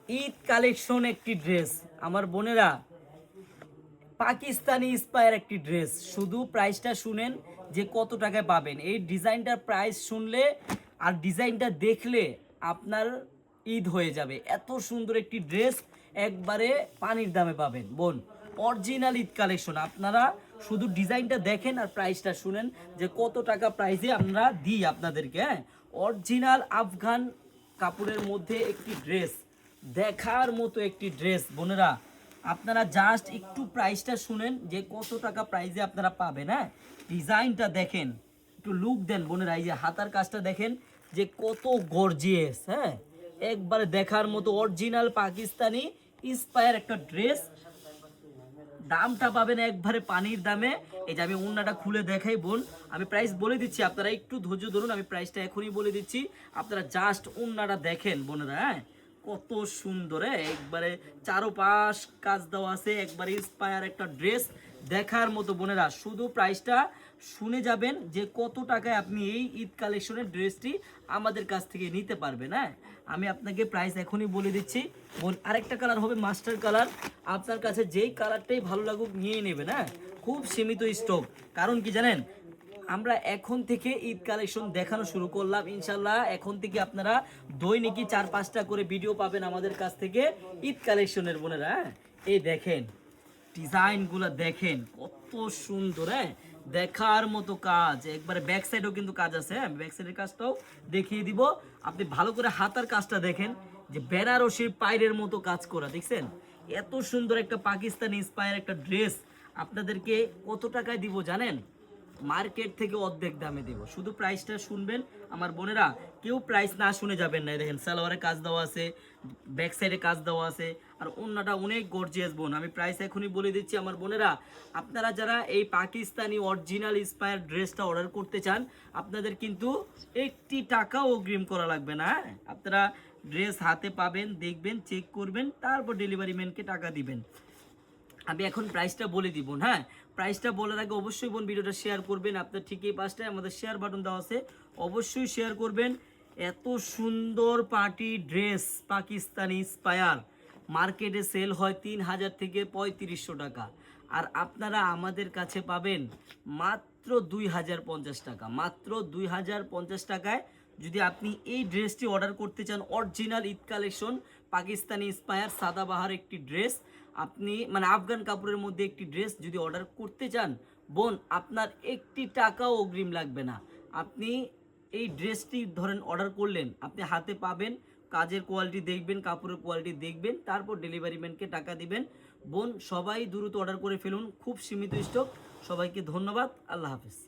Eid collection একটি dress আমার বোনেরা, পাকিস্তানি ইন্সপায়ার একটি ড্রেস। শুধু প্রাইসটা শুনেন যে কত টাকায় পাবেন। এই ডিজাইনটার প্রাইস শুনলে আর ডিজাইনটা দেখলে আপনার ঈদ হয়ে যাবে। এত সুন্দর একটি ড্রেস একবারে পানির দামে পাবেন বোন। Original Eid collection. আপনারা শুধু ডিজাইনটা দেখেন আর প্রাইসটা শুনেন যে কত টাকা প্রাইসে আমরা দিই আপনাদেরকে। হ্যাঁ, অরিজিনাল আফগান কাপড়ের মধ্যে একটি ড্রেস, দেখার মতো একটি ড্রেস বোনেরা। আপনারা জাস্ট একটু প্রাইসটা শুনেন যে কত টাকা প্রাইসে আপনারা পাবেন। হ্যাঁ, ডিজাইনটা দেখেন, একটু লুক দেন বোনেরা। এই যে হাতার কাজটা দেখেন যে কত গর্জিয়াস। হ্যাঁ, একবারে দেখার মতো অরিজিনাল পাকিস্তানি ইন্সপায়ার একটা ড্রেস। দামটা পাবেন একবারে পানির দামে। এই যে আমি ওড়নাটা খুলে দেখাই বোন, আমি প্রাইস বলে দিচ্ছি, আপনারা একটু ধৈর্য ধরুন, আমি প্রাইসটা এখনই বলে দিচ্ছি। আপনারা জাস্ট ওড়নাটা দেখেন বোনেরা। হ্যাঁ, কত সুন্দর। একবারে চারোপাশ কাজ দেওয়া আছে, একবারে ইন্সপায়ার একটা ড্রেস দেখার মতো বোনেরা। শুধু প্রাইসটা শুনে যাবেন যে কত টাকায় আপনি এই ঈদ কালেকশনের ড্রেসটি আমাদের কাছ থেকে নিতে পারবেন। হ্যাঁ, আমি আপনাকে প্রাইস এখনই বলে দিচ্ছি বোন। আরেকটা কালার হবে মাস্টার কালার। আপনার কাছে যেই কালারটাই ভালো লাগুক নিয়ে নেবেন। হ্যাঁ, খুব সীমিত স্টক। কারণ কি জানেন, আমরা এখন থেকে ঈদ কালেকশন দেখানো শুরু করলাম। ইনশাল্লাহ এখন থেকে আপনারা দৈনিকই 4-5টা করে ভিডিও পাবেন আমাদের কাছ থেকে ঈদ কালেকশনের বোনেরা। হ্যাঁ, এই দেখেন ডিজাইনগুলো দেখেন কত সুন্দর। হ্যাঁ, দেখার মতো কাজ। একবারে ব্যাক সাইডেও কিন্তু কাজ আছে। হ্যাঁ, ব্যাক সাইডের কাজটাও দেখিয়ে দিব। আপনি ভালো করে হাতার কাজটা দেখেন যে বেনারসির পায়ের মতো কাজ করা, দেখছেন? এত সুন্দর একটা পাকিস্তানি ইন্সপায়ার একটা ড্রেস আপনাদেরকে কত টাকায় দিব জানেন? মার্কেট থেকে অর্ধেক দামে দেব। শুধু প্রাইসটা শুনবেন আমার বোনেরা, কেউ প্রাইস না শুনে যাবেন না। দেখেন সালোয়ারে কাজ দেওয়া আছে, ব্যাক সাইডে কাজ দেওয়া আছে, আর অন্যটা অনেক গর্জিয়াস বোন। আমি প্রাইস এখনই বলে দিচ্ছি আমার বোনেরা। আপনারা যারা এই পাকিস্তানি অরিজিনাল ইন্সপায়ার ড্রেসটা অর্ডার করতে চান, আপনাদের কিন্তু একটি টাকাও অগ্রিম করা লাগবে না। আপনারা ড্রেস হাতে পাবেন, দেখবেন, চেক করবেন, তারপর ডেলিভারি ম্যানকে টাকা দিবেন। আমি এখন প্রাইসটা বলে দিব। হ্যাঁ, প্রাইসটা বলার আগে অবশ্যই বোন ভিডিওটা শেয়ার করবেন। আপনার ঠিক এই পাশটায় আমাদের শেয়ার বাটন দেওয়া আছে, অবশ্যই শেয়ার করবেন। এত সুন্দর পার্টি ড্রেস পাকিস্তানি ইন্সপায়ার মার্কেটে সেল হয় 3000 থেকে 3500 টাকা, আর আপনারা আমাদের কাছে পাবেন মাত্র 2050 টাকা। মাত্র 2050 টাকায় যদি আপনি এই ড্রেসটি অর্ডার করতে চান, original Eid collection Pakistani inspire সাদাবাহার একটি ড্রেস, আপনি মানে আফগান কাপড়ের মধ্যে একটি ড্রেস যদি অর্ডার করতে চান বোন, আপনার একটি টাকাও অগ্রিম লাগবে না। আপনি এই ড্রেসটি ধরেন অর্ডার করলেন, আপনি হাতে পাবেন, কাজের কোয়ালিটি দেখবেন, কাপড়ের কোয়ালিটি দেখবেন, তারপর ডেলিভারি ম্যানকে টাকা দিবেন। বোন সবাই দ্রুত অর্ডার করে ফেলুন, খুব সীমিত স্টক। সবাইকে ধন্যবাদ, আল্লাহ হাফেজ।